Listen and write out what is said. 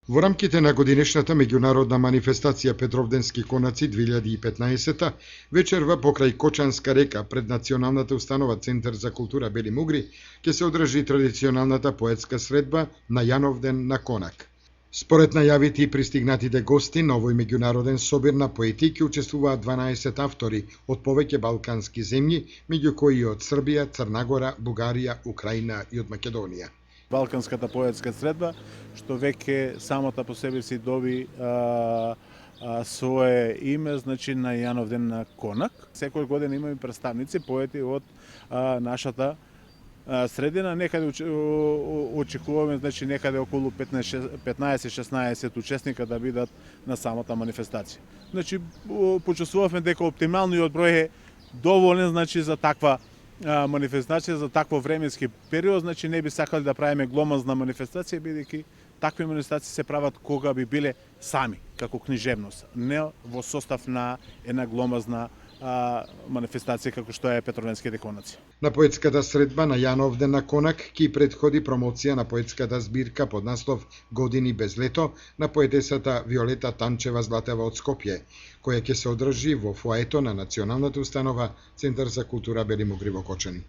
Во рамките на годинешната меѓународна манифестација Петровденски конаци 2015, вечерва покрај Кочанска река пред Националната установа Центар за култура Бели Мугри ќе се одржи традиционалната поетска средба на Јановден на Конак. Според најавите и пристигнатите гости на овој меѓународен собир на поети ќе учествуваат 12 автори од повеќе балкански земји, меѓу кои и од Србија, Црна Гора, Бугарија, Украина и од Македонија. Балканската поетска средба, што веќе самата по себе си доби свое име, значи на Јановден на Конак. Секој година имаме представници, поети од нашата средина, некаде очекуваме, значи некаде околу 15-16 учесника да бидат на самата манифестација. Значи почувствувавме дека оптималниот број е доволен, значи за таква манифестација, за такво временски период, значи не би сакали да правиме гломазна манифестација, бидејќи такви манифестации се прават кога би биле сами, како книжевност, не во состав на една гломазна манифестација како што е Петровденските конаци. На поетската средба на Јановден на Конак ќе предходи промоција на поетската збирка под наслов Години без лето на поетесата Виолета Танчева Златева од Скопје, која ќе се одржи во фоаето на Националната установа Центар за култура Бели Мугри во Кочани.